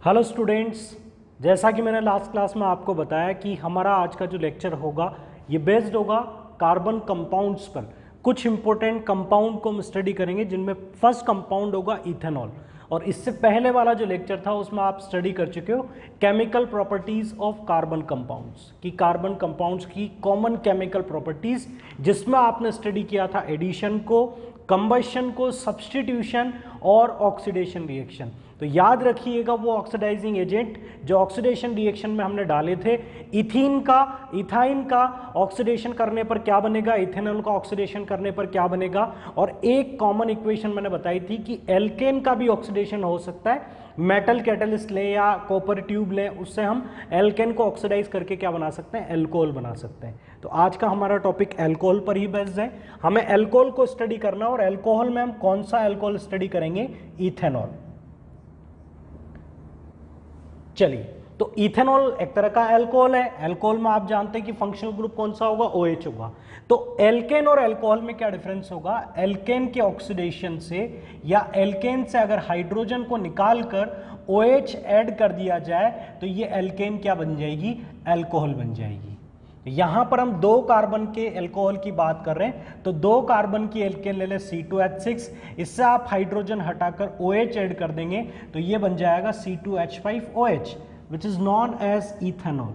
Hello students, जैसा कि मैंने लास्ट क्लास में आपको बताया कि हमारा आज का जो लेक्चर होगा ये बेस्ड होगा कार्बन कंपाउंड्स पर। कुछ इंपॉर्टेंट कंपाउंड को हम स्टडी करेंगे जिनमें फर्स्ट कंपाउंड होगा इथेनॉल। और इससे पहले वाला जो लेक्चर था उसमें आप स्टडी कर चुके हो chemical properties of carbon compounds की, कार्बन कंपाउंड्स की कॉमन केमिकल प्रॉपर्टीज, जिसमें आपने स्टडी किया था एडिशन को, कंबशन को, सब्स्टिट्यूशन और ऑक्सीडेशन रिएक्शन। तो याद रखिएगा वो ऑक्सीडाइजिंग एजेंट जो ऑक्सीडेशन रिएक्शन में हमने डाले थे, इथीन का, इथाइन का ऑक्सीडेशन करने पर क्या बनेगा, इथेनॉल का ऑक्सीडेशन करने पर क्या बनेगा। और एक कॉमन इक्वेशन मैंने बताई थी कि एल्केन का भी ऑक्सीडेशन हो सकता है, मेटल कैटलिस्ट लें या कॉपर ट्यूब लें, उससे हम एल्केन को ऑक्सीडाइज करके क्या बना सकते हैं, एल्कोहल बना सकते हैं। तो आज का हमारा टॉपिक एल्कोहल पर ही बेस्ड है। हमें एल्कोहल को स्टडी करना, और एल्कोहल में हम कौन सा एल्कोहल स्टडी करेंगे, इथेनॉल। चलिए, तो इथेनॉल एक तरह का अल्कोहल है। अल्कोहल में आप जानते हैं कि फंक्शनल ग्रुप कौन सा होगा, OH होगा। तो एल्केन और अल्कोहल में क्या डिफरेंस होगा, एल्केन के ऑक्सीडेशन से या एल्केन से अगर हाइड्रोजन को निकालकर OH ऐड कर दिया जाए तो ये एल्केन क्या बन जाएगी, अल्कोहल बन जाएगी। यहां पर हम दो कार्बन के अल्कोहल की बात कर रहे हैं, तो दो कार्बन की एल्केन ले लें C2H6, इससे आप हाइड्रोजन हटाकर OH ऐड कर देंगे तो ये बन जाएगा C2H5OH which is known as ethanol,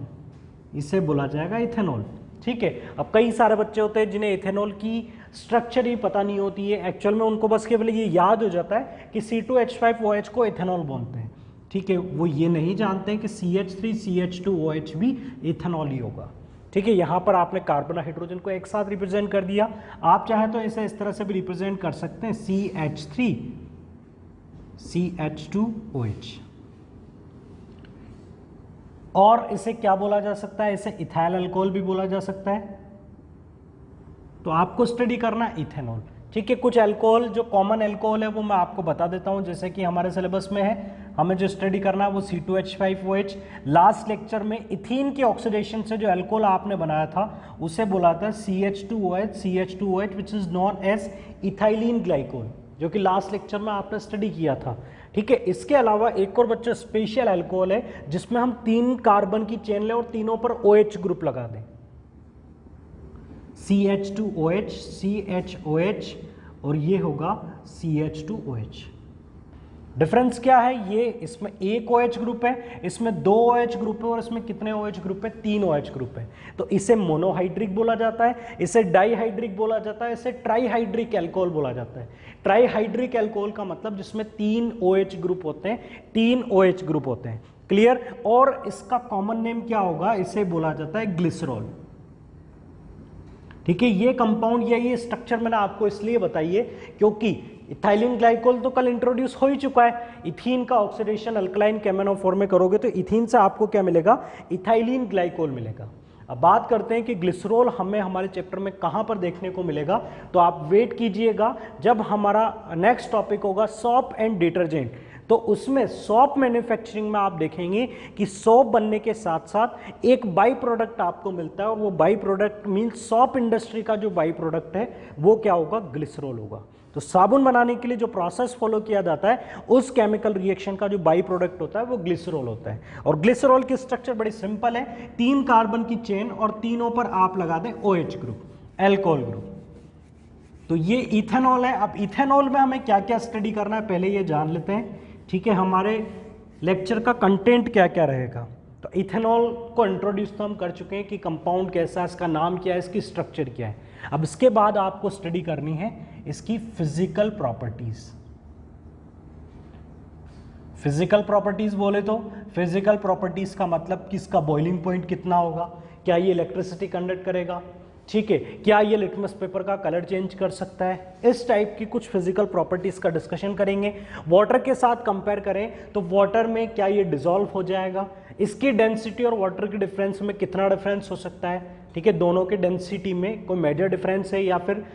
इसे बोला जाएगा इथेनॉल। ठीक है। अब कई सारे बच्चे होते हैं जिन्हें इथेनॉल की स्ट्रक्चर ही पता नहीं होती है, एक्चुअल में उनको बस केवल ये याद हो जाता है कि C2H5OH को इथेनॉल बोलते हैं। ठीक है, वो ये नहीं जानते हैं कि CH3CH2OH भी इथेनॉल ही होगा। ठीक है, यहां पर आपने कार्बन हाइड्रोजन को एक साथ रिप्रेजेंट कर दिया। आप चाहे तो इसे इस तरह से भी रिप्रेजेंट कर सकते हैं, CH3CH2OH। और इसे क्या बोला जा सकता है, इसे इथाइल अल्कोहल भी बोला जा सकता है। तो आपको स्टडी करना इथेनॉल। ठीक है, कुछ अल्कोहल जो कॉमन अल्कोहल है वो मैं आपको बता देता हूं, जैसे कि हमारे सिलेबस में है, हमें जो स्टडी करना है वो C2H5OH। लास्ट लेक्चर में इथीन के ऑक्सीडेशन से जो अल्कोहल आपने बनाया था उसे बोला था CH2OH which is known as ethylene glycol, जो कि लास्ट लेक्चर में आपने स्टडी किया था। ठीक है, इसके अलावा एक और बच्चा स्पेशल अल्कोहल है जिसमें हम 3 कार्बन की चेन लें और तीनों पर OH ग्रुप लगा दें, CH2OH, CHOH और ये होगा CH2OH। डिफरेंस क्या है, ये इसमें एक OH ग्रुप है, इसमें 2 OH ग्रुप है, और इसमें कितने OH ग्रुप है, 3 OH ग्रुप है। तो इसे मोनोहाइड्रिक बोला जाता है, इसे डाईहाइड्रिक बोला जाता है, इसे ट्राईहाइड्रिक अल्कोहल बोला जाता है। ट्राईहाइड्रिक अल्कोहल का मतलब जिसमें 3 OH ग्रुप होते हैं, 3 OH ग्रुप होते हैं। क्लियर। और इसका कॉमन नेम क्या होगा, इसे बोला जाता है ग्लिसरॉल। ठीक है, ये कंपाउंड या ये स्ट्रक्चर मैंने आपको इसलिए बताइए क्योंकि इथाइलिन ग्लाइकोल तो कल इंट्रोड्यूस हो ही चुका है। इथीन का ऑक्सीडेशन अल्कलाइन केमेनोफोर में करोगे तो इथीन से आपको क्या मिलेगा, इथाइलिन ग्लाइकोल मिलेगा। अब बात करते हैं कि ग्लिसरॉल हमें हमारे चैप्टर में कहां पर देखने को मिलेगा, तो आप वेट कीजिएगा जब हमारा नेक्स्ट टॉपिक होगा सॉप एंड डिटर्जेंट। तो उसमें सॉप मैन्युफैक्चरिंग में आप देखेंगे कि सॉप बनने के साथ साथ एक बाई प्रोडक्ट आपको मिलता है, और वो by product means shop industry का जो बाई प्रोडक्ट है वो क्या होगा, ग्लिसरॉल होगा। तो साबुन बनाने के लिए जो प्रोसेस फॉलो किया जाता है उस केमिकल रिएक्शन का जो बाई प्रोडक्ट होता है वो ग्लिसरॉल होता है। और ग्लिसरॉल की स्ट्रक्चर बड़ी सिंपल है, 3 कार्बन की चेन और तीनों पर आप लगा दें OH ग्रुप, अल्कोहल ग्रुप। तो ये इथेनॉल है। अब इथेनॉल में हमें क्या क्या स्टडी करना है पहले ये जान लेते हैं। ठीक है, हमारे लेक्चर का कंटेंट क्या क्या रहेगा। तो इथेनॉल को इंट्रोड्यूस तो हम कर चुके हैं कि कंपाउंड कैसा है, इसका नाम क्या है, इसकी स्ट्रक्चर क्या है। अब इसके बाद आपको स्टडी करनी है इसकी फिजिकल प्रॉपर्टीज। फिजिकल प्रॉपर्टीज बोले तो फिजिकल प्रॉपर्टीज का मतलब कि इसका बॉइलिंग पॉइंट कितना होगा, क्या ये इलेक्ट्रिसिटी कंडक्ट करेगा, ठीक है, क्या ये लिटमस पेपर का कलर चेंज कर सकता है, इस टाइप की कुछ फिजिकल प्रॉपर्टीज का डिस्कशन करेंगे। वाटर के साथ कंपेयर करें तो वाटर में क्या ये डिसॉल्व हो जाएगा, इसकी डेंसिटी और वाटर के डिफरेंस में कितना डिफरेंस हो सकता है। ठीक है, दोनों के डेंसिटी में कोई मेजर डिफरेंस है या फिर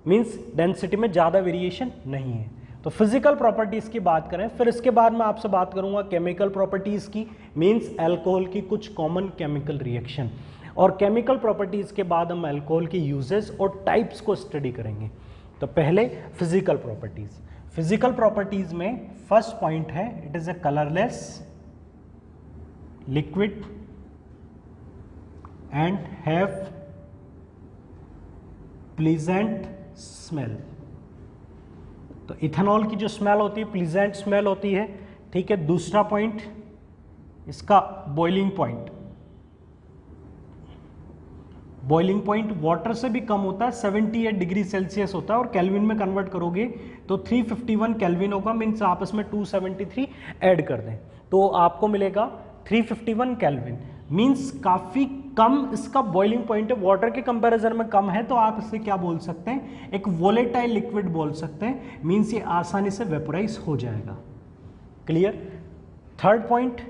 मींस डेंसिटी में ज़्यादा वेरिएशन नहीं है। तो फिजिकल प्रॉपर्टीज की बात करें, फिर इसके बाद मैं आपसे बात करूंगा केमिकल प्रॉपर्टीज की, मींस अल्कोहल की कुछ कॉमन केमिकल रिएक्शन। और केमिकल प्रॉपर्टीज के बाद हम अल्कोहल के यूजेस और टाइप्स को स्टडी करेंगे। तो पहले फिजिकल प्रॉपर्टीज। फिजिकल प्रॉपर्टीज में फर्स्ट पॉइंट है it is a colourless liquid and have pleasant smell. तो इथेनॉल की जो स्मेल होती है प्लीजेंट स्मेल होती है, ठीक है। दूसरा पॉइंट इसका boiling point, boiling point water से भी कम होता है, 78 डिग्री सेल्सियस होता है, और केल्विन में कन्वर्ट करोगे तो 351 केल्विन होगा, मीन्स आपस में 273 ऐड कर दें तो आपको मिलेगा 351 केल्विन, मीन्स काफी कम इसका बॉइलिंग पॉइंट है, वाटर के कंपैरिजन में कम है, तो आप इसे क्या बोल सकते हैं, एक वोलेटाइल लिक्विड बोल सकते हैं, मीन्स ये आसानी से वेपोराइज हो जाएगा। Clear. Third point,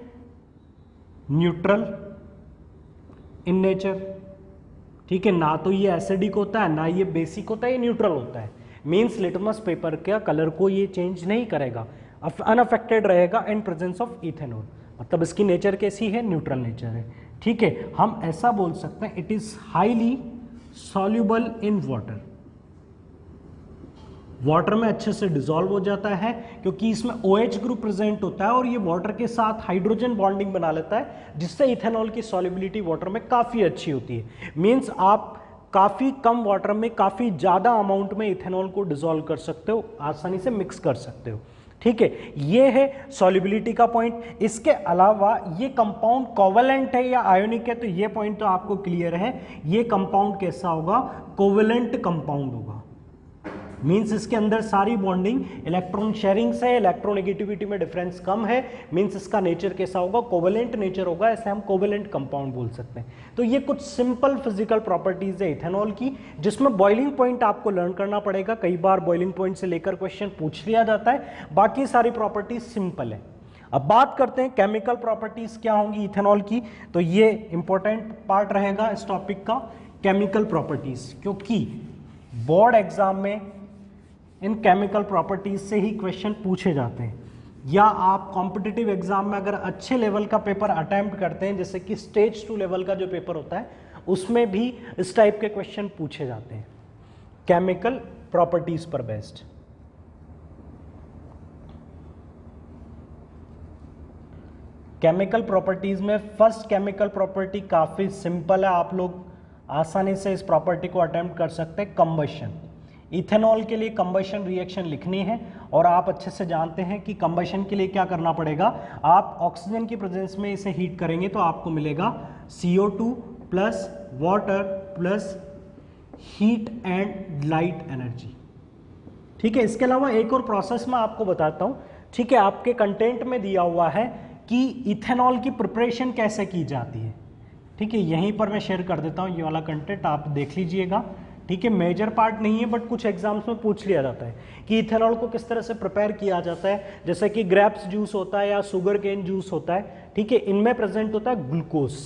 neutral in nature, ठीक है, ना तो ये एसिडिक होता है ना ये बेसिक होता है, ये न्यूट्रल होता है, मीन्स लिटमस पेपर का कलर को ये चेंज नहीं करेगा, अनअफेक्टेड रहेगा इन प्रेजेंस ऑफ इथेनॉल, मतलब इसकी नेचर कैसी है, न्यूट्रल नेचर है, ठीक है। हम ऐसा बोल सकते हैं it is highly soluble in water, water में अच्छे से डिसॉल्व हो जाता है क्योंकि इसमें OH ग्रुप प्रेजेंट होता है और ये वाटर के साथ हाइड्रोजन बॉन्डिंग बना लेता है, जिससे इथेनॉल की सॉल्युबिलिटी वाटर में काफ़ी अच्छी होती है, मीन्स आप काफ़ी कम वाटर में काफ़ी ज़्यादा अमाउंट में इथेनॉल को डिसॉल्व कर सकते हो, आसानी से मिक्स कर सकते हो, ठीक है। ये है सॉल्युबिलिटी का पॉइंट। इसके अलावा ये कंपाउंड कोवेलेंट है या आयोनिक है, तो ये पॉइंट तो आपको क्लियर है, ये कंपाउंड कैसा होगा, कोवेलेंट कंपाउंड होगा, मीन्स इसके अंदर सारी बॉन्डिंग इलेक्ट्रॉन शेयरिंग से, इलेक्ट्रोनेगेटिविटी में डिफरेंस कम है, मीन्स इसका नेचर कैसा होगा, कोवेलेंट नेचर होगा, ऐसे हम कोवेलेंट कंपाउंड बोल सकते हैं। तो ये कुछ सिंपल फिजिकल प्रॉपर्टीज है इथेनॉल की, जिसमें बॉइलिंग पॉइंट आपको लर्न करना पड़ेगा, कई बार बॉइलिंग पॉइंट से लेकर क्वेश्चन पूछ लिया जाता है, बाकी सारी प्रॉपर्टीज सिंपल है। अब बात करते हैं केमिकल प्रॉपर्टीज क्या होंगी इथेनॉल की, तो ये इंपॉर्टेंट पार्ट रहेगा इस टॉपिक का, केमिकल प्रॉपर्टीज, क्योंकि बोर्ड एग्जाम में इन केमिकल प्रॉपर्टीज से ही क्वेश्चन पूछे जाते हैं, या आप कॉम्पिटिटिव एग्जाम में अगर अच्छे लेवल का पेपर अटेम्प्ट करते हैं, जैसे कि स्टेज 2 लेवल का जो पेपर होता है उसमें भी इस टाइप के क्वेश्चन पूछे जाते हैं, केमिकल प्रॉपर्टीज पर बेस्ड। केमिकल प्रॉपर्टीज में फर्स्ट केमिकल प्रॉपर्टी काफी सिंपल है, आप लोग आसानी से इस प्रॉपर्टी को अटेम्प्ट कर सकते हैं, कंबशन। इथेनॉल के लिए कंबशन रिएक्शन लिखनी है और आप अच्छे से जानते हैं कि कंबशन के लिए क्या करना पड़ेगा, आप ऑक्सीजन की प्रेजेंस में इसे हीट करेंगे तो आपको मिलेगा CO2 plus water plus heat and light energy, ठीक है। इसके अलावा एक और प्रोसेस मैं आपको बताता हूं, ठीक है, आपके कंटेंट में दिया हुआ है कि इथेनॉल की प्रिपरेशन कैसे की जाती है, ठीक है, यहीं पर मैं शेयर कर देता हूं, ये वाला कंटेंट आप देख लीजिएगा, ठीक है। मेजर पार्ट नहीं है बट कुछ एग्जाम्स में पूछ लिया जाता है कि इथेनॉल को किस तरह से प्रिपेयर किया जाता है, जैसे कि ग्रेप्स जूस होता है या शुगर केन जूस होता है, ठीक है, इनमें प्रेजेंट होता है ग्लूकोज,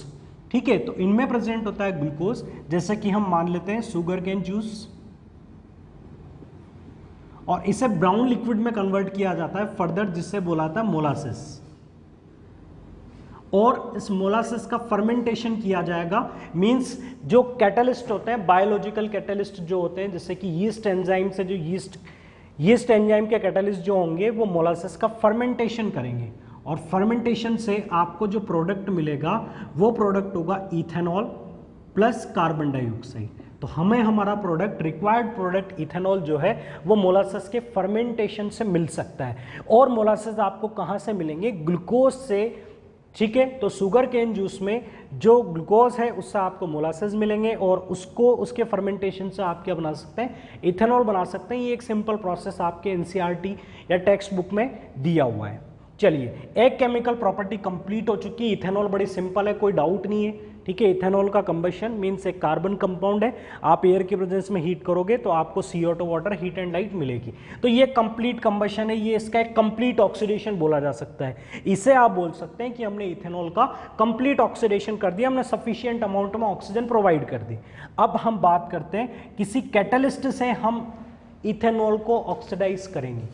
ठीक है, तो इनमें प्रेजेंट होता है ग्लूकोज, जैसे कि हम मान लेते हैं शुगर केन जूस, और इसे ब्राउन लिक्विड में कन्वर्ट किया जाता है फर्दर, जिससे बोला था मोलासिस, और इस मोलासिस का फर्मेंटेशन किया जाएगा, मींस जो कैटलिस्ट होते हैं, बायोलॉजिकल कैटलिस्ट जो होते हैं, जैसे कि यीस्ट एंजाइम से जो यीस्ट एंजाइम के कैटलिस्ट जो होंगे वो मोलासिस का फर्मेंटेशन करेंगे, और फर्मेंटेशन से आपको जो प्रोडक्ट मिलेगा वो प्रोडक्ट होगा इथेनॉल प्लस कार्बन डाइऑक्साइड। तो हमें हमारा प्रोडक्ट, रिक्वायर्ड प्रोडक्ट इथेनॉल जो है वो मोलासिस के फर्मेंटेशन से मिल सकता है, और मोलासिस आपको कहाँ से मिलेंगे, ग्लूकोज से, ठीक है। तो शुगर केन जूस में जो ग्लूकोज है उससे आपको मोलासेस मिलेंगे, और उसको उसके फर्मेंटेशन से आप क्या बना सकते हैं, इथेनॉल बना सकते हैं। ये एक सिंपल प्रोसेस आपके NCERT या टेक्स्ट बुक में दिया हुआ है। चलिए, एक केमिकल प्रॉपर्टी कंप्लीट हो चुकी है, इथेनॉल बड़ी सिंपल है, कोई डाउट नहीं है, ठीक है। इथेनॉल का कंबशन मीन्स एक कार्बन कंपाउंड है, आप एयर की प्रेजेंस में हीट करोगे तो आपको CO2 water heat and light मिलेगी, तो ये कंप्लीट कंबशन है, ये इसका एक कंप्लीट ऑक्सीडेशन बोला जा सकता है। इसे आप बोल सकते हैं कि हमने इथेनॉल का कंप्लीट ऑक्सीडेशन कर दिया, हमने सफिशिएंट अमाउंट में ऑक्सीजन प्रोवाइड कर दी। अब हम बात करते हैं किसी कैटलिस्ट से हम इथेनॉल को ऑक्सीडाइज करेंगे,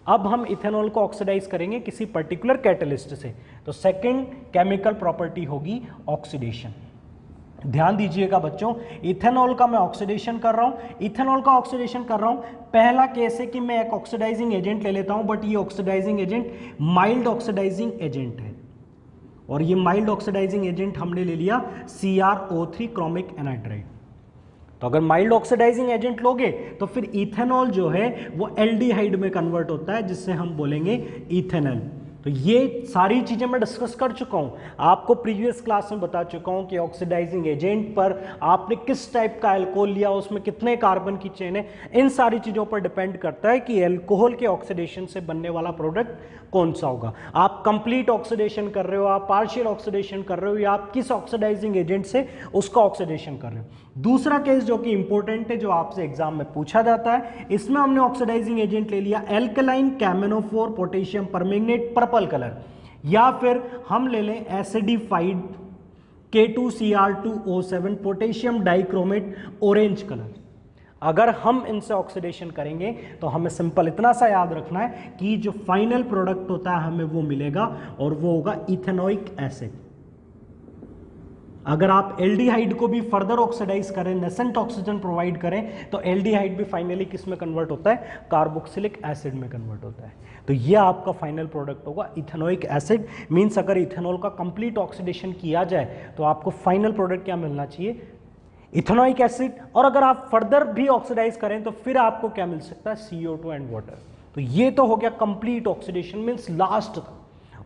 अब हम इथेनॉल को ऑक्सीडाइज करेंगे किसी पर्टिकुलर कैटलिस्ट से, तो सेकंड केमिकल प्रॉपर्टी होगी ऑक्सीडेशन। ध्यान दीजिएगा बच्चों, इथेनॉल का मैं ऑक्सीडेशन कर रहा हूं, इथेनॉल का ऑक्सीडेशन कर रहा हूं, पहला केस है कि मैं एक ऑक्सीडाइजिंग एजेंट ले लेता हूं, बट ये oxidising agent mild oxidising agent है, और ये माइल्ड ऑक्सीडाइजिंग एजेंट हमने ले लिया CrO3 क्रोमिक एनाइड्राइड। तो अगर माइल्ड ऑक्सीडाइजिंग एजेंट लोगे तो फिर इथेनॉल जो है वो एल्डिहाइड में कन्वर्ट होता है, जिससे हम बोलेंगे इथेनॉल। तो ये सारी चीजें मैं डिस्कस कर चुका हूं, आपको प्रीवियस क्लास में बता चुका हूं कि ऑक्सीडाइजिंग एजेंट पर आपने किस टाइप का अल्कोहल लिया, उसमें कितने कार्बन की चेन है, इन सारी चीजों पर डिपेंड करता है कि अल्कोहल के ऑक्सीडेशन से बनने वाला प्रोडक्ट कौन सा होगा। आप कंप्लीट ऑक्सीडेशन कर रहे हो, आप पार्शियल ऑक्सीडेशन कर रहे हो, या आप किस ऑक्सीडाइजिंग एजेंट से उसका ऑक्सीडेशन कर रहे हो। दूसरा केस जो कि इंपॉर्टेंट है, जो आपसे एग्जाम में पूछा जाता है, इसमें हमने ऑक्सीडाइजिंग एजेंट ले लिया एल्कलाइन कैमेनोफोर पोटेशियम परमैंगनेट पर्पल कलर, या फिर हम ले लें acidified K2Cr2O7 potassium dichromate orange colour. अगर हम इनसे ऑक्सीडेशन करेंगे तो हमें सिंपल इतना सा याद रखना है कि जो फाइनल प्रोडक्ट होता है हमें वो मिलेगा, और वो होगा इथेनोइक एसिड। अगर आप एल्डिहाइड को भी फर्दर ऑक्सीडाइज करें, नेसेंट ऑक्सीजन प्रोवाइड करें, तो एल्डिहाइड भी फाइनली किस में कन्वर्ट होता है, कार्बोक्सिलिक एसिड में कन्वर्ट होता है। तो ये आपका फाइनल प्रोडक्ट होगा इथेनोइक एसिड। मींस अगर इथेनॉल का कंप्लीट ऑक्सीडेशन किया जाए तो आपको फाइनल प्रोडक्ट क्या मिलना चाहिए, इथेनोइक एसिड। और अगर आप फर्दर भी ऑक्सीडाइज करें तो फिर आपको क्या मिल सकता है, CO2 एंड वाटर। तो ये तो हो गया कंप्लीट ऑक्सीडेशन, मींस लास्ट तक।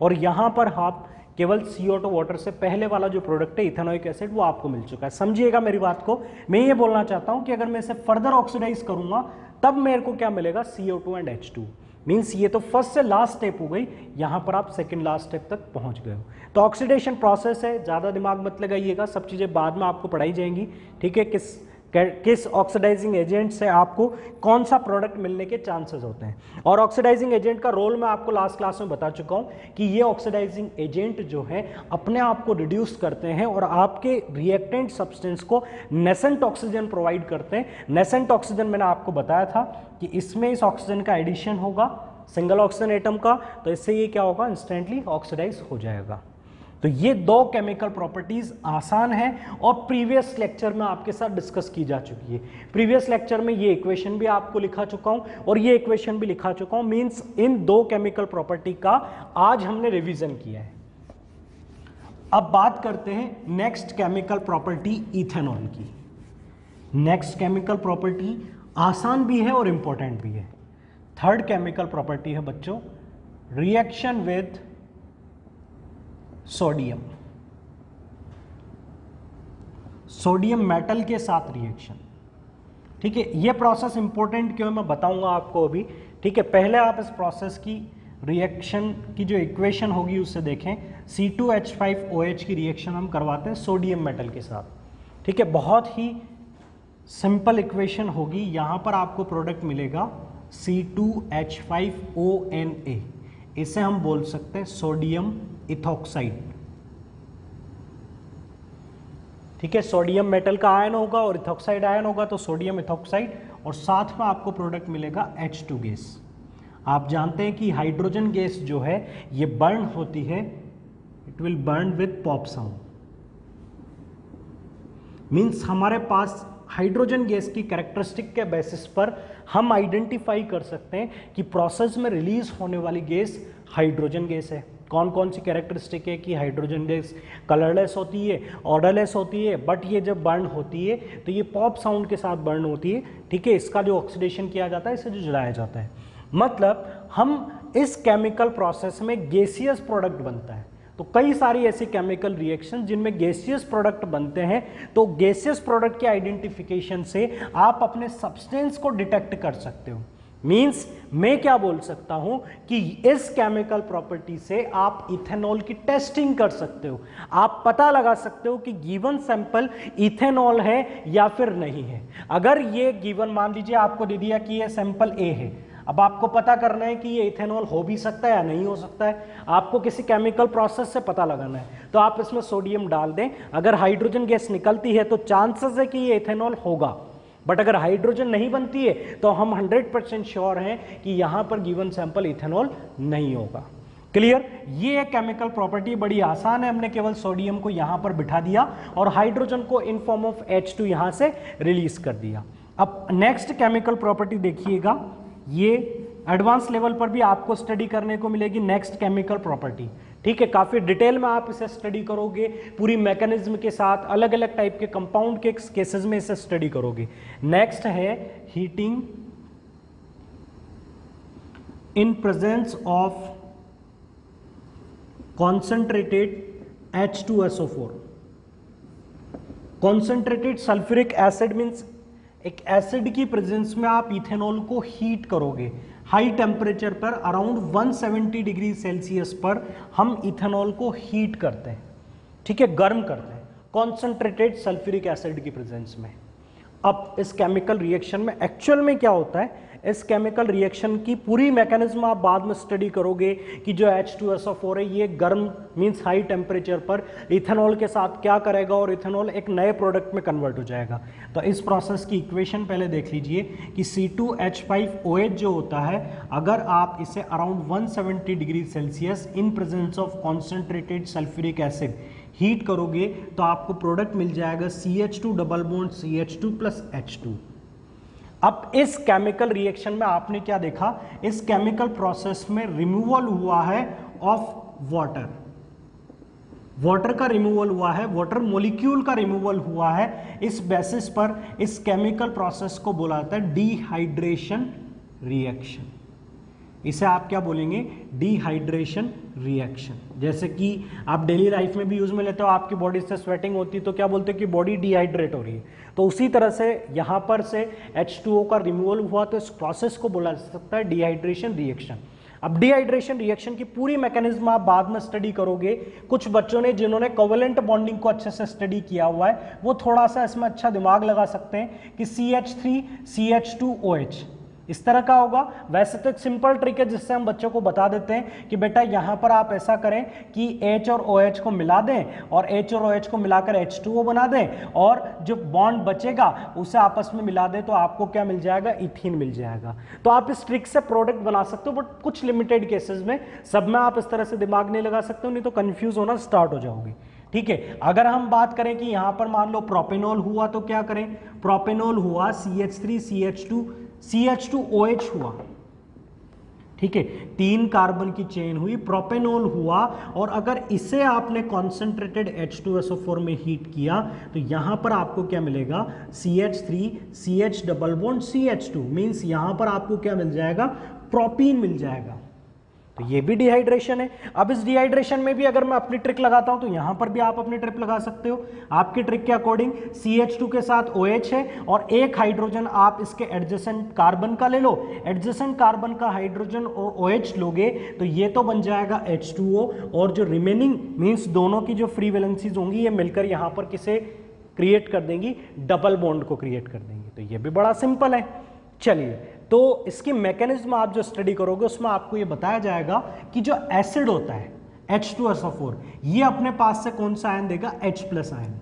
और यहां पर आप केवल CO2 वाटर से पहले वाला जो प्रोडक्ट है इथेनोइक एसिड, वो आपको मिल चुका है। समझिएगा मेरी बात को, मैं ये बोलना चाहता हूं कि अगर मैं इसे फर्दर ऑक्सीडाइज करूंगा तब मेरे को क्या मिलेगा, CO2 एंड H2। मींस ये तो फर्स्ट से लास्ट स्टेप हो गई, यहां पर आप सेकंड लास्ट स्टेप तक पहुंच गए हो। तो ऑक्सीडेशन प्रोसेस है, ज्यादा दिमाग मत लगाइएगा, सब चीजें बाद में आपको पढ़ाई जाएंगी, ठीक है। किस ऑक्सीडाइजिंग एजेंट से आपको कौन सा प्रोडक्ट मिलने के चांसेस होते हैं। और ऑक्सीडाइजिंग एजेंट का रोल मैं आपको लास्ट क्लास में बता चुका हूं कि ये ऑक्सीडाइजिंग एजेंट जो है अपने आप को रिड्यूस करते हैं और आपके रिएक्टेंट सब्सटेंस को नेसेंट ऑक्सीजन प्रोवाइड करते हैं। नेसेंट ऑक्सीजन मैंने आपको बताया था कि इसमें इस ऑक्सीजन का एडिशन होगा सिंगल ऑक्सीजन एटम का, तो इससे ये क्या होगा, इंस्टेंटली ऑक्सीडाइज हो जाएगा। तो ये दो केमिकल प्रॉपर्टीज आसान है और प्रीवियस लेक्चर में आपके साथ डिस्कस की जा चुकी है। प्रीवियस लेक्चर में ये इक्वेशन भी आपको लिखा चुका हूं और ये इक्वेशन भी लिखा चुका हूं। मींस इन दो केमिकल प्रॉपर्टी का आज हमने रिवीजन किया है। अब बात करते हैं नेक्स्ट केमिकल प्रॉपर्टी इथेनॉल की। नेक्स्ट केमिकल प्रॉपर्टी आसान भी है और इंपॉर्टेंट भी है। थर्ड केमिकल प्रॉपर्टी है बच्चों, reaction with sodium. Sodium metal के साथ रिएक्शन, ठीक है। यह प्रोसेस इंपॉर्टेंट क्यों है मैं बताऊंगा आपको अभी, ठीक है। पहले आप इस प्रोसेस की रिएक्शन की जो इक्वेशन होगी उससे देखें। C2H5OH की रिएक्शन हम करवाते हैं सोडियम मेटल के साथ, ठीक है। बहुत ही सिंपल इक्वेशन होगी। यहां पर आपको प्रोडक्ट मिलेगा C2H5ONA, इसे हम बोल सकते हैं सोडियम इथॉक्साइड, ठीक है। सोडियम मेटल का आयन होगा और इथॉक्साइड आयन होगा, तो सोडियम इथॉक्साइड, और साथ में आपको प्रोडक्ट मिलेगा H2 गैस। आप जानते हैं कि हाइड्रोजन गैस जो है ये बर्न होती है, it will burn with pop sound. Means हमारे पास हाइड्रोजन गैस की कैरेक्टरिस्टिक के बेसिस पर हम आइडेंटिफाई कर सकते हैं कि प्रोसेस में रिलीज होने वाली गैस हाइड्रोजन गैस है। कौन कौन सी कैरेक्टरिस्टिक है कि हाइड्रोजन गैस कलरलेस होती है, ऑर्डरलेस होती है, बट ये जब बर्न होती है तो ये पॉप साउंड के साथ बर्न होती है, ठीक है। इसका जो ऑक्सीडेशन किया जाता है, इसे जो जलाया जाता है, मतलब हम इस केमिकल प्रोसेस में गैसियस प्रोडक्ट बनता है। तो कई सारी ऐसी केमिकल रिएक्शन जिनमें गैसियस प्रोडक्ट बनते हैं, तो गैसियस प्रोडक्ट के आइडेंटिफिकेशन से आप अपने सब्सटेंस को डिटेक्ट कर सकते हो। मींस मैं क्या बोल सकता हूं कि इस केमिकल प्रॉपर्टी से आप इथेनॉल की टेस्टिंग कर सकते हो। आप पता लगा सकते हो कि गिवन सैंपल इथेनॉल है या फिर नहीं है। अगर ये गिवन मान लीजिए आपको दे दिया कि ये सैंपल ए है, अब आपको पता करना है कि ये इथेनॉल हो भी सकता है या नहीं हो सकता है। आपको किसी केमिकल प्रोसेस से पता लगाना है, तो आप इसमें सोडियम डाल दें। अगर हाइड्रोजन गैस निकलती है तो चांसेस है कि ये इथेनॉल होगा, बट अगर हाइड्रोजन नहीं बनती है तो हम 100% श्योर हैं कि यहां पर गिवन सैंपल इथेनॉल नहीं होगा। क्लियर? ये केमिकल प्रॉपर्टी बड़ी आसान है। हमने केवल सोडियम को यहां पर बिठा दिया और हाइड्रोजन को इन फॉर्म ऑफ H2 यहां से रिलीज कर दिया। अब नेक्स्ट केमिकल प्रॉपर्टी देखिएगा, ये एडवांस लेवल पर भी आपको स्टडी करने को मिलेगी। नेक्स्ट केमिकल प्रॉपर्टी, ठीक है, काफ़ी डिटेल में आप इसे स्टडी करोगे, पूरी मैकेनिज्म के साथ अलग अलग टाइप के कंपाउंड के केसेस में इसे स्टडी करोगे। नेक्स्ट है heating in presence of concentrated H2SO4। Concentrated sulphuric acid means एक एसिड की प्रेजेंस में आप इथेनॉल को हीट करोगे हाई टेम्परेचर पर, अराउंड 170 डिग्री सेल्सियस पर हम इथेनॉल को हीट करते हैं, ठीक है, गर्म करते हैं कॉन्सेंट्रेटेड सल्फ्यूरिक एसिड की प्रेजेंस में। अब इस केमिकल रिएक्शन में एक्चुअल में क्या होता है, इस केमिकल रिएक्शन की पूरी मैकेनिज्म आप बाद में स्टडी करोगे कि जो H2SO4 है ये गर्म मींस हाई टेम्परेचर पर इथेनॉल के साथ क्या करेगा और इथेनॉल एक नए प्रोडक्ट में कन्वर्ट हो जाएगा। तो इस प्रोसेस की इक्वेशन पहले देख लीजिए कि C2H5OH जो होता है, अगर आप इसे around 170 degree Celsius in presence of concentrated sulphuric acid heat करोगे तो आपको प्रोडक्ट मिल जाएगा CH2 double bond CH2 plus H2। अब इस केमिकल रिएक्शन में आपने क्या देखा, इस केमिकल प्रोसेस में रिमूवल हुआ है ऑफ वाटर, वाटर का रिमूवल हुआ है, वाटर मॉलिक्यूल का रिमूवल हुआ है। इस बेसिस पर इस केमिकल प्रोसेस को बोला जाता है डिहाइड्रेशन रिएक्शन। इसे आप क्या बोलेंगे, डिहाइड्रेशन रिएक्शन। जैसे कि आप डेली लाइफ में भी यूज में लेते हो, आपकी बॉडी से स्वेटिंग होती है तो क्या बोलते हैं कि बॉडी डिहाइड्रेट हो रही है, तो उसी तरह से यहाँ पर से H2O का रिमूवल हुआ तो इस प्रोसेस को बोला जा सकता है डिहाइड्रेशन रिएक्शन। अब डिहाइड्रेशन रिएक्शन की पूरी मैकेनिज्म आप बाद में स्टडी करोगे। कुछ बच्चों ने जिन्होंने कोवेलेंट बॉन्डिंग को अच्छे से स्टडी किया हुआ है वो थोड़ा सा इसमें अच्छा दिमाग लगा सकते हैं कि CH3 CH2OH इस तरह का होगा। वैसे तो एक सिंपल ट्रिक है जिससे हम बच्चों को बता देते हैं कि बेटा यहाँ पर आप ऐसा करें कि H और OH को मिला दें और H और OH को मिलाकर H2O बना दें और जो बॉन्ड बचेगा उसे आपस में मिला दें तो आपको क्या मिल जाएगा, इथीन मिल जाएगा। तो आप इस ट्रिक से प्रोडक्ट बना सकते हो, बट कुछ लिमिटेड केसेस में, सब में आप इस तरह से दिमाग नहीं लगा सकते हो, नहीं तो कंफ्यूज होना स्टार्ट हो जाओगे। ठीक है, अगर हम बात करें कि यहां पर मान लो प्रोपेनॉल हुआ तो क्या करें, प्रोपेनॉल हुआ CH3 CH2 CH2OH हुआ, ठीक है, 3 कार्बन की चेन हुई, प्रोपेनॉल हुआ। और अगर इसे आपने कॉन्सेंट्रेटेड H2SO4 में हीट किया तो यहां पर आपको क्या मिलेगा, CH3 CH double bond CH2 means यहां पर आपको क्या मिल जाएगा, प्रोपीन मिल जाएगा। तो ये भी डिहाइड्रेशन है। अब इस डिहाइड्रेशन में भी अगर मैं अपनी ट्रिक लगाता हूं तो यहां पर भी आप अपनी ट्रिक लगा सकते हो। आपकी ट्रिक के अकॉर्डिंग CH2 के साथ OH है और एक हाइड्रोजन आप इसके एडजेसेंट कार्बन का ले लो, एडजेसेंट कार्बन का हाइड्रोजन और OH लोगे तो ये तो बन जाएगा H2O और जो रिमेनिंग मींस दोनों की जो फ्री वैलेंसीज होंगी ये मिलकर यहां पर किसे क्रिएट कर देंगी, डबल बॉन्ड को क्रिएट कर देंगी। तो ये भी बड़ा सिंपल है। चलिए, तो इसकी मैकेनिज्म आप जो स्टडी करोगे उसमें आपको ये बताया जाएगा कि जो एसिड होता है H2SO4 ये अपने पास से कौन सा आयन देगा, H+ आयन,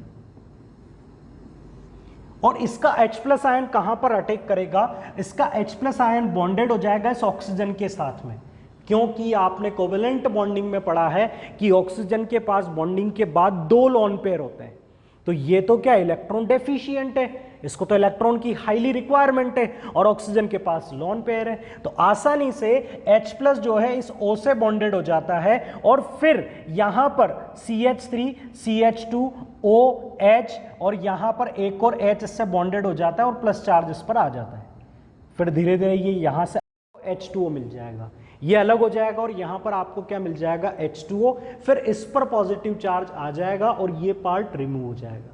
और इसका H+ आयन कहां पर अटैक करेगा, इसका H+ आयन बॉन्डेड हो जाएगा इस ऑक्सीजन के साथ में, क्योंकि आपने कोवेलेंट बॉन्डिंग में पढ़ा है कि ऑक्सीजन के पास बॉन्डिंग के बाद 2 लोन पेयर होते हैं। तो ये तो क्या इलेक्ट्रॉन डेफिशिएंट है, इसको तो इलेक्ट्रॉन की हाईली रिक्वायरमेंट है और ऑक्सीजन के पास लोन पेयर है, तो आसानी से H+ जो है इस O से बॉन्डेड हो जाता है और फिर यहां पर CH3 CH2 OH और यहां पर एक और H इससे बॉन्डेड हो जाता है और प्लस चार्ज इस पर आ जाता है। फिर धीरे धीरे ये यहां से H2O मिल जाएगा, ये अलग हो जाएगा और यहां पर आपको क्या मिल जाएगा, H2O, फिर इस पर पॉजिटिव चार्ज आ जाएगा और ये पार्ट रिमूव हो जाएगा।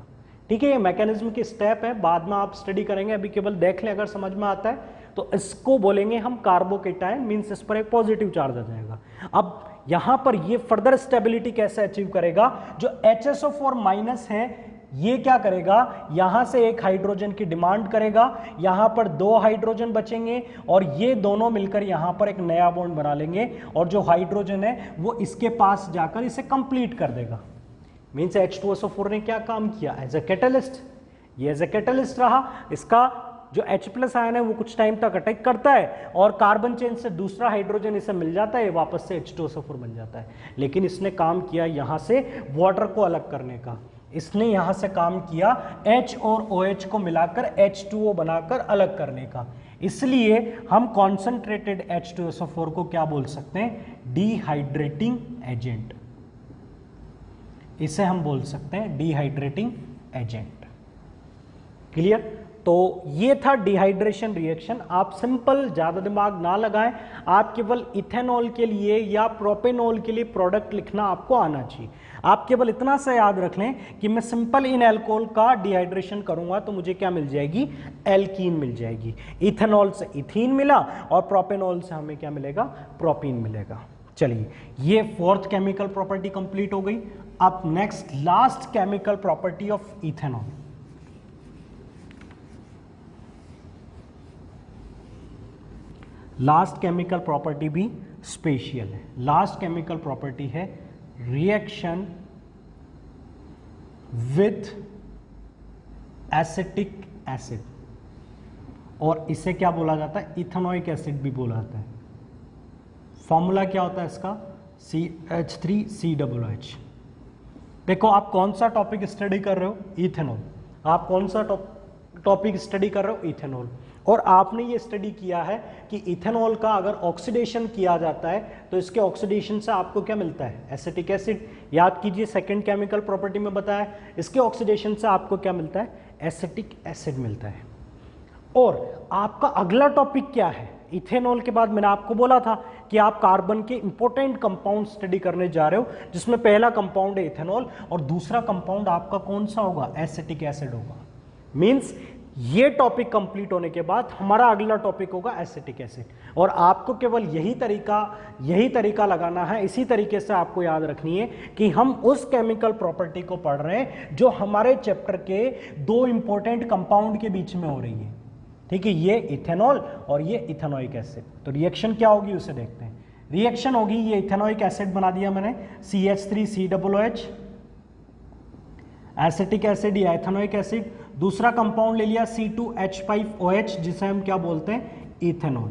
ठीक है, ये मैकेनिज्म की स्टेप है, बाद में आप स्टडी करेंगे, अभी केवल देख लें, अगर समझ में आता है तो इसको बोलेंगे हम कार्बोकेटायन, मींस इस पर एक पॉजिटिव चार्ज आ जाएगा। अब यहां पर ये फर्दर स्टेबिलिटी कैसे अचीव करेगा, जो HSO4- है ये क्या करेगा, यहां से एक हाइड्रोजन की डिमांड करेगा, यहां पर 2 हाइड्रोजन बचेंगे और ये दोनों मिलकर यहां पर एक नया बॉन्ड बना लेंगे और जो हाइड्रोजन है वो इसके पास जाकर इसे कंप्लीट कर देगा। मींस H2SO4 ने क्या काम किया, एज ए कैटलिस्ट, ये एज ए कैटलिस्ट रहा, इसका जो H+ आयन है वो कुछ टाइम तक अटैक करता है और कार्बन चेन से दूसरा हाइड्रोजन इसे मिल जाता है, वापस से H2SO4 बन जाता है। लेकिन इसने काम किया यहां से वाटर को अलग करने का, इसने यहां से काम किया H और OH को मिलाकर H2O बनाकर अलग करने का। इसलिए हम कॉन्सेंट्रेटेड H2SO4 को क्या बोल सकते हैं, डिहाइड्रेटिंग एजेंट। इसे हम बोल सकते हैं डिहाइड्रेटिंग एजेंट। क्लियर? तो ये था डिहाइड्रेशन रिएक्शन। आप सिंपल, ज़्यादा दिमाग ना लगाएं, आप केवल इथेनॉल के लिए या प्रोपेनॉल के लिए प्रोडक्ट लिखना आपको आना चाहिए। आप केवल इतना सा याद रख लें कि मैं सिंपल इन एल्कोहल का डिहाइड्रेशन करूंगा तो मुझे क्या मिल जाएगी, एल्कीन मिल जाएगी। इथेनॉल से इथीन मिला और प्रोपेनॉल से हमें क्या मिलेगा, प्रोपीन मिलेगा। चलिए, ये फोर्थ केमिकल प्रॉपर्टी कंप्लीट हो गई। अब next last chemical property of ethanol. Last chemical property भी स्पेशल है। लास्ट केमिकल प्रॉपर्टी है रिएक्शन विथ एसिटिक एसिड, और इसे क्या बोला जाता है, इथेनोइक एसिड भी बोला जाता है। फॉर्मूला क्या होता है इसका, CH3COOH। देखो, आप कौन सा टॉपिक स्टडी कर रहे हो, इथेनॉल। आप कौन सा टॉपिक स्टडी कर रहे हो, इथेनॉल। और आपने ये स्टडी किया है कि इथेनॉल का अगर ऑक्सीडेशन किया जाता है तो इसके ऑक्सीडेशन से आपको क्या मिलता है, एसिटिक एसिड। याद कीजिए, सेकंड केमिकल प्रॉपर्टी में बताया, इसके ऑक्सीडेशन से आपको क्या मिलता है, एसिटिक एसिड मिलता है। और आपका अगला टॉपिक क्या है, इथेनॉल के बाद मैंने आपको बोला था कि आप कार्बन के इंपॉर्टेंट कंपाउंड स्टडी करने जा रहे हो, जिसमें पहला कंपाउंड है इथेनॉल और दूसरा कंपाउंड आपका कौन सा होगा, एसिटिक एसिड होगा। मींस ये टॉपिक कंप्लीट होने के बाद हमारा अगला टॉपिक होगा एसिटिक एसिड, और आपको केवल यही तरीका लगाना है। इसी तरीके से आपको याद रखनी है कि हम उस केमिकल प्रॉपर्टी को पढ़ रहे हैं जो हमारे चैप्टर के दो इंपॉर्टेंट कंपाउंड के बीच में हो रही है। ठीक है, ये इथेनॉल और ये इथेनोइक एसिड। तो रिएक्शन क्या होगी उसे देखते हैं। रिएक्शन होगी, ये इथेनोइक एसिड बना दिया मैंने, CH3COOH, एसिटिक एसिड या इथेनोइक एसिड। दूसरा कंपाउंड ले लिया C2H5OH, जिसे हम क्या बोलते हैं, इथेनॉल।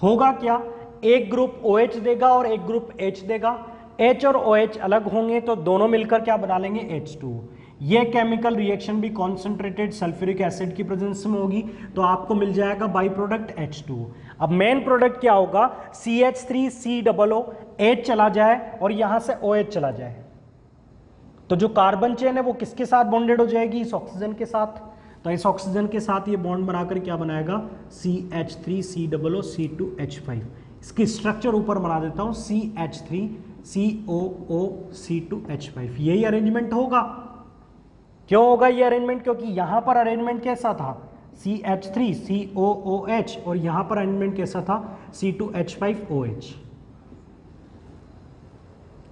होगा क्या, एक ग्रुप OH देगा और एक ग्रुप H देगा। H और OH अलग होंगे तो दोनों मिलकर क्या बना लेंगे, H2। ये केमिकल रिएक्शन भी कॉन्सेंट्रेटेड सल्फ्यूरिक एसिड की प्रेजेंस में होगी, तो आपको मिल जाएगा बाई प्रोडक्ट H2। अब मेन प्रोडक्ट क्या होगा, CH3COOH चला जाए और यहां से OH चला जाए, तो जो कार्बन चेन है वो किसके साथ बॉन्डेड हो जाएगी, इस ऑक्सीजन के साथ। तो इस ऑक्सीजन के साथ ये बॉन्ड बनाकर क्या बनाएगा, CH3COOC2H5। इसकी स्ट्रक्चर ऊपर बना देता हूं, CH3COOC2H5। यही अरेंजमेंट होगा। क्यों होगा ये अरेंजमेंट, क्योंकि यहां पर अरेंजमेंट कैसा था, CH3COOH, और यहां पर अरेंजमेंट कैसा था, C2H5OH।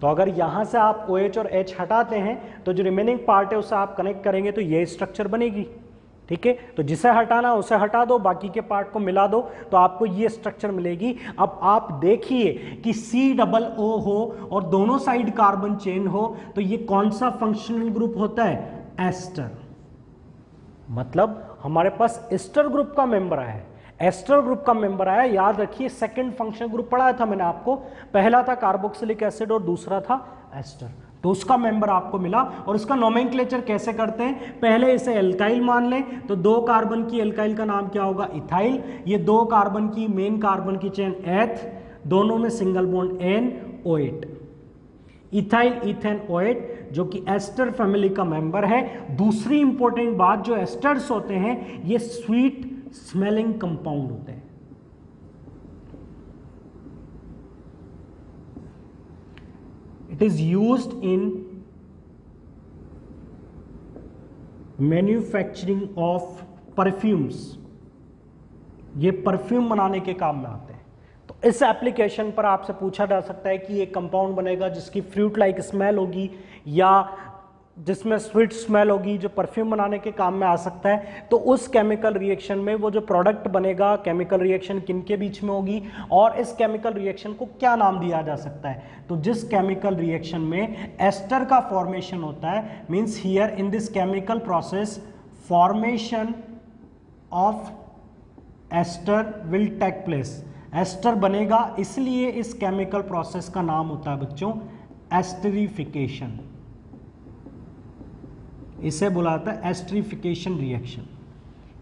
तो अगर यहां से आप OH और H हटाते हैं तो जो रिमेनिंग पार्ट है उसे आप कनेक्ट करेंगे तो ये स्ट्रक्चर बनेगी। ठीक है, तो जिसे हटाना उसे हटा दो, बाकी के पार्ट को मिला दो तो आपको ये स्ट्रक्चर मिलेगी। अब आप देखिए कि COO हो और दोनों साइड कार्बन चेन हो तो ये कौन सा फंक्शनल ग्रुप होता है, एस्टर। मतलब हमारे पास एस्टर ग्रुप का मेंबर है, एस्टर ग्रुप का मेंबर आया। याद रखिए, सेकंड फंक्शनल ग्रुप पढ़ाया था मैंने आपको, पहला था कार्बोक्सिलिक एसिड और दूसरा था एस्टर। तो उसका मेंबर आपको मिला। और उसका नोमेनक्लेचर कैसे करते हैं, पहले इसे एल्काइल मान लें तो 2 कार्बन की एल्काइल का नाम क्या होगा, इथाइल। ये 2 कार्बन की मेन कार्बन की चेन एथ, दोनों में single bond N-OH, ethyl ethane OH, जो कि एस्टर फैमिली का मेंबर है। दूसरी इंपॉर्टेंट बात, जो एस्टर्स होते हैं ये स्वीट स्मेलिंग कंपाउंड होते हैं। It is used in manufacturing of perfumes, ये परफ्यूम बनाने के काम में आते हैं। तो इस एप्लीकेशन पर आपसे पूछा जा सकता है कि एक कंपाउंड बनेगा जिसकी फ्रूट लाइक स्मेल होगी या जिसमें स्वीट स्मेल होगी, जो परफ्यूम बनाने के काम में आ सकता है। तो उस केमिकल रिएक्शन में वो जो प्रोडक्ट बनेगा, केमिकल रिएक्शन किनके बीच में होगी और इस केमिकल रिएक्शन को क्या नाम दिया जा सकता है। तो जिस केमिकल रिएक्शन में एस्टर का फॉर्मेशन होता है, means here in this chemical process formation of ester will take place. Ester बनेगा, इसलिए इस केमिकल प्रोसेस का नाम होता है बच्चों एस्टरिफिकेशन। इसे बोला जाता है एस्टरिफिकेशन रिएक्शन,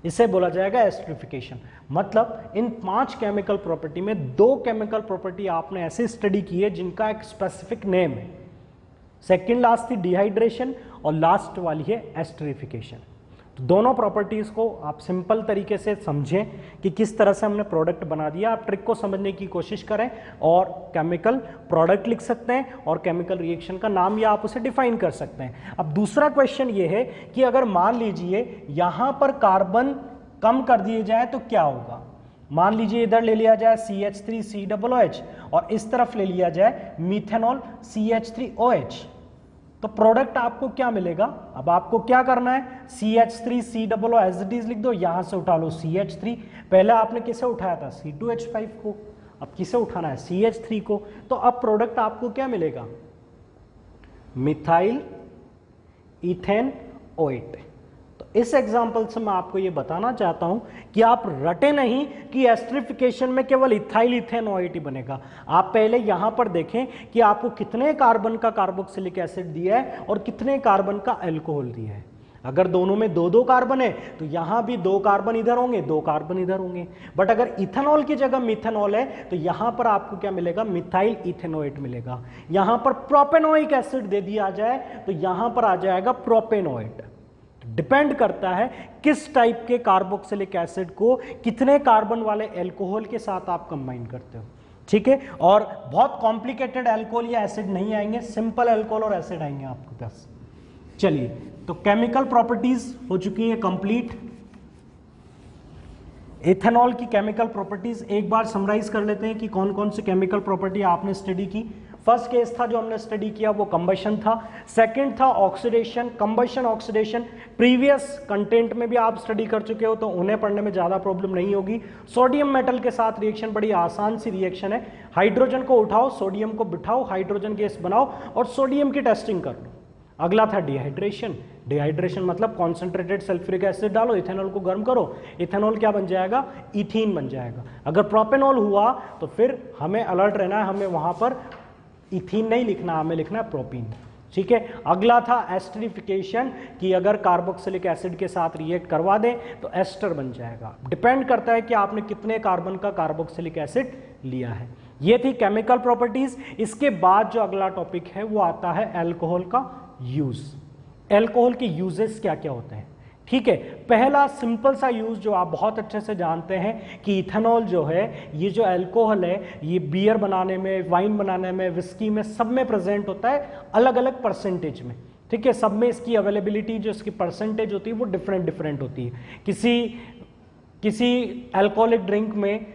इसे बोला जाएगा एस्टरिफिकेशन। मतलब इन 5 केमिकल प्रॉपर्टी में 2 केमिकल प्रॉपर्टी आपने ऐसे स्टडी की है जिनका एक स्पेसिफिक नेम है। सेकेंड लास्ट थी डिहाइड्रेशन और लास्ट वाली है एस्टरिफिकेशन। तो दोनों प्रॉपर्टीज को आप सिंपल तरीके से समझें कि किस तरह से हमने प्रोडक्ट बना दिया। आप ट्रिक को समझने की कोशिश करें और केमिकल प्रोडक्ट लिख सकते हैं और केमिकल रिएक्शन का नाम या आप उसे डिफाइन कर सकते हैं। अब दूसरा क्वेश्चन ये है कि अगर मान लीजिए यहां पर कार्बन कम कर दिए जाए तो क्या होगा। मान लीजिए इधर ले लिया जाए CH3COOH और इस तरफ ले लिया जाए मीथेनॉल CH3OH, तो प्रोडक्ट आपको क्या मिलेगा। अब आपको क्या करना है, CH3COO एज इट इज लिख दो, यहां से उठा लो CH3। पहले आपने किसे उठाया था, C2H5 को, अब किसे उठाना है, CH3 को। तो अब प्रोडक्ट आपको क्या मिलेगा, मिथाइल इथेन ओएट। तो इस एग्जांपल से मैं आपको ये बताना चाहता हूं कि आप रटे नहीं कि एस्टरिफिकेशन में केवल इथाइल इथेन ओएट ही बनेगा। आप पहले यहां पर देखें कि आपको कितने कार्बन का कार्बोक्सिलिक एसिड दिया है और कितने कार्बन का अल्कोहल दिया है। अगर दोनों में दो दो कार्बन है तो यहां भी 2 कार्बन इधर होंगे, 2 कार्बन इधर होंगे। बट अगर इथेनॉल की जगह मिथेनॉल है तो यहां पर आपको क्या मिलेगा, मिथाइल इथेनोएट मिलेगा। यहां पर प्रोपेनोइक एसिड दे दिया जाए तो यहां पर आ जाएगा प्रोपेनोएट। डिपेंड करता है किस टाइप के कार्बोक्सिलिक एसिड को कितने कार्बन वाले अल्कोहल के साथ आप कंबाइन करते हो, ठीक है। और बहुत कॉम्प्लिकेटेड अल्कोहल या एसिड नहीं आएंगे, सिंपल अल्कोहल और एसिड आएंगे आपके पास। चलिए, तो केमिकल प्रॉपर्टीज हो चुकी है कंप्लीट। इथेनॉल की केमिकल प्रॉपर्टीज एक बार समराइज कर लेते हैं कि कौन कौन सी केमिकल प्रॉपर्टी आपने स्टडी की। फर्स्ट केस था जो हमने स्टडी किया वो कंबशन था। सेकंड था oxidation, combustion oxidation. Previous content में भी आप स्टडी कर चुके हो तो उन्हें पढ़ने में ज़्यादा प्रॉब्लम नहीं होगी। सोडियम मेटल के साथ रिएक्शन बड़ी आसान सी रिएक्शन है। हाइड्रोजन को उठाओ, सोडियम को बिठाओ, हाइड्रोजन गैस बनाओ और सोडियम की टेस्टिंग कर लो। अगला था डिहाइड्रेशन। डिहाइड्रेशन मतलब कॉन्सेंट्रेटेड सल्फ्यूरिक एसिड डालो, इथेनॉल को गर्म करो, इथेनॉल क्या बन जाएगा, इथीन बन जाएगा। अगर प्रोपेनॉल हुआ तो फिर हमें अलर्ट रहना है, हमें वहां पर इथीन नहीं लिखना, हमें लिखना है प्रोपीन, ठीक है। अगला था एस्टरिफिकेशन कि अगर कार्बोक्सिलिक एसिड के साथ रिएक्ट करवा दें तो एस्टर बन जाएगा। डिपेंड करता है कि आपने कितने कार्बन का कार्बोक्सिलिक एसिड लिया है। ये थी केमिकल प्रॉपर्टीज। इसके बाद जो अगला टॉपिक है वो आता है अल्कोहल का यूज। अल्कोहल के यूजेस क्या क्या होते हैं, ठीक है। पहला सिंपल सा यूज जो आप बहुत अच्छे से जानते हैं कि इथेनॉल जो है, ये जो अल्कोहल है, ये बियर बनाने में, वाइन बनाने में, विस्की में, सब में प्रेजेंट होता है अलग अलग परसेंटेज में, ठीक है। सब में इसकी अवेलेबिलिटी जो इसकी परसेंटेज होती है वो डिफरेंट डिफरेंट होती है। किसी अल्कोहलिक ड्रिंक में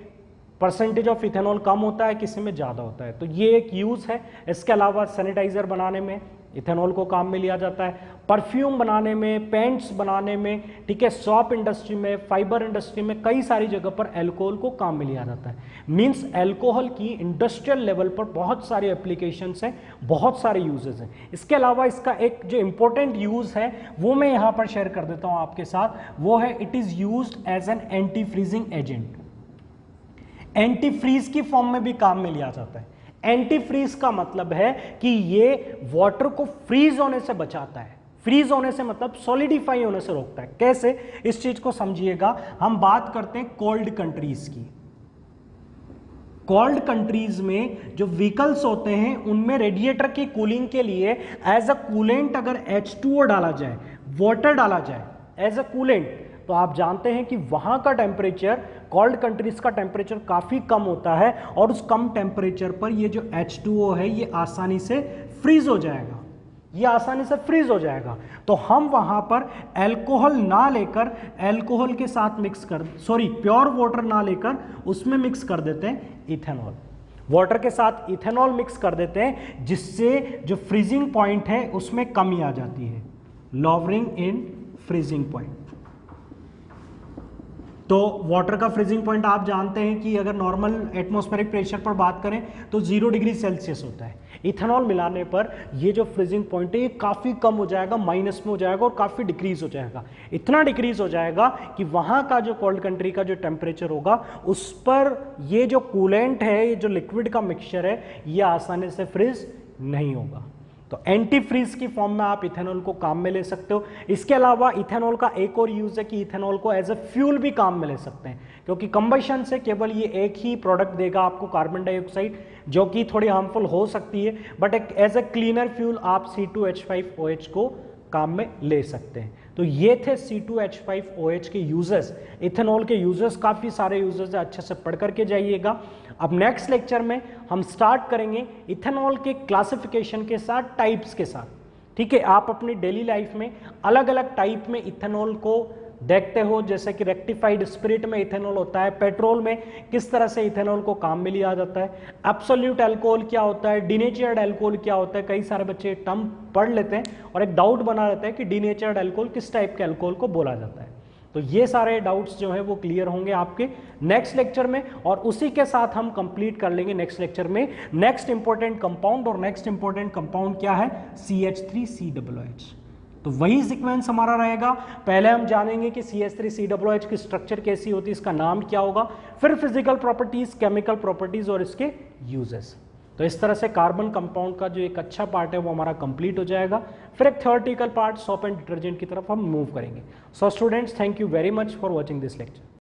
परसेंटेज ऑफ इथेनॉल कम होता है, किसी में ज़्यादा होता है। तो ये एक यूज़ है। इसके अलावा सैनिटाइजर बनाने में इथेनॉल को काम में लिया जाता है, परफ्यूम बनाने में, पेंट्स बनाने में, ठीक है, सॉप इंडस्ट्री में, फाइबर इंडस्ट्री में, कई सारी जगह पर अल्कोहल को काम में लिया जाता है। मींस अल्कोहल की इंडस्ट्रियल लेवल पर बहुत सारे एप्लीकेशंस हैं, बहुत सारे यूजेस हैं। इसके अलावा इसका एक जो इंपॉर्टेंट यूज है वो मैं यहाँ पर शेयर कर देता हूँ आपके साथ, वो है it is used as an anti freezing agent. Anti freeze की फॉर्म में भी काम में लिया जाता है। एंटी फ्रीज का मतलब है कि ये वाटर को फ्रीज होने से बचाता है। फ्रीज होने से मतलब सॉलिडिफाई होने से रोकता है। कैसे, इस चीज को समझिएगा। हम बात करते हैं कोल्ड कंट्रीज की। कोल्ड कंट्रीज में जो व्हीकल्स होते हैं उनमें रेडिएटर की कूलिंग के लिए एज अ कूलेंट अगर H2O डाला जाए, वाटर डाला जाए एज अ कूलेंट, तो आप जानते हैं कि वहां का टेम्परेचर, कोल्ड कंट्रीज का टेम्परेचर काफी कम होता है और उस कम टेम्परेचर पर ये जो H2O है ये आसानी से फ्रीज हो जाएगा, ये आसानी से फ्रीज हो जाएगा। तो हम वहां पर अल्कोहल ना लेकर, अल्कोहल के साथ मिक्स कर, प्योर वाटर ना लेकर उसमें मिक्स कर देते हैं इथेनॉल। वाटर के साथ इथेनॉल मिक्स कर देते हैं, जिससे जो फ्रीजिंग पॉइंट है उसमें कमी आ जाती है, लॉवरिंग इन फ्रीजिंग पॉइंट। तो वाटर का फ्रीजिंग पॉइंट आप जानते हैं कि अगर नॉर्मल एटमॉस्फेरिक प्रेशर पर बात करें तो 0 डिग्री सेल्सियस होता है। इथेनॉल मिलाने पर ये जो फ्रीजिंग पॉइंट है ये काफ़ी कम हो जाएगा, माइनस में हो जाएगा और काफ़ी डिक्रीज हो जाएगा। इतना डिक्रीज हो जाएगा कि वहाँ का जो कोल्ड कंट्री का जो टेम्परेचर होगा उस पर ये जो कूलेंट है, ये जो लिक्विड का मिक्सचर है, ये आसानी से फ्रीज नहीं होगा। तो एंटी फ्रीज की फॉर्म में आप इथेनॉल को काम में ले सकते हो। इसके अलावा इथेनॉल का एक और यूज है कि इथेनॉल को एज ए फ्यूल भी काम में ले सकते हैं, क्योंकि कंबशन से केवल ये एक ही प्रोडक्ट देगा आपको, कार्बन डाइऑक्साइड, जो कि थोड़ी हार्मफुल हो सकती है, बट एक एज ए क्लीनर फ्यूल आप C2H5OH को काम में ले सकते हैं। तो ये थे C2H5OH के यूजेस, इथेनॉल के यूजेस, काफी सारे यूजेस है, अच्छे से पढ़ करके जाइएगा। अब नेक्स्ट लेक्चर में हम स्टार्ट करेंगे इथेनॉल के क्लासिफिकेशन के साथ, टाइप्स के साथ, ठीक है। आप अपनी डेली लाइफ में अलग अलग टाइप में इथेनॉल को देखते हो, जैसे कि रेक्टिफाइड स्पिरिट में इथेनॉल होता है, पेट्रोल में किस तरह से इथेनॉल को काम में लिया जाता है, एब्सोल्यूट अल्कोहल क्या होता है, डिनेचर्ड अल्कोहल क्या होता है। कई सारे बच्चे टर्म पढ़ लेते हैं और एक डाउट बना लेते हैं कि डिनेचर्ड अल्कोहल किस टाइप के अल्कोहल को बोला जाता है। तो ये सारे डाउट्स जो है वो क्लियर होंगे आपके नेक्स्ट लेक्चर में, और उसी के साथ हम कंप्लीट कर लेंगे नेक्स्ट लेक्चर में नेक्स्ट इंपॉर्टेंट कंपाउंड। और नेक्स्ट इंपॉर्टेंट कंपाउंड क्या है? CH3COOH। तो वही सीक्वेंस हमारा रहेगा। पहले हम जानेंगे कि CH3COOH की स्ट्रक्चर कैसी होती है, इसका नाम क्या होगा, फिर फिजिकल प्रॉपर्टीज, केमिकल प्रॉपर्टीज और इसके यूजेस। तो इस तरह से कार्बन कंपाउंड का जो एक अच्छा पार्ट है वो हमारा कंप्लीट हो जाएगा। फिर एक theoretical part soap and detergent की तरफ हम मूव करेंगे। So students, thank you very much for watching this lecture.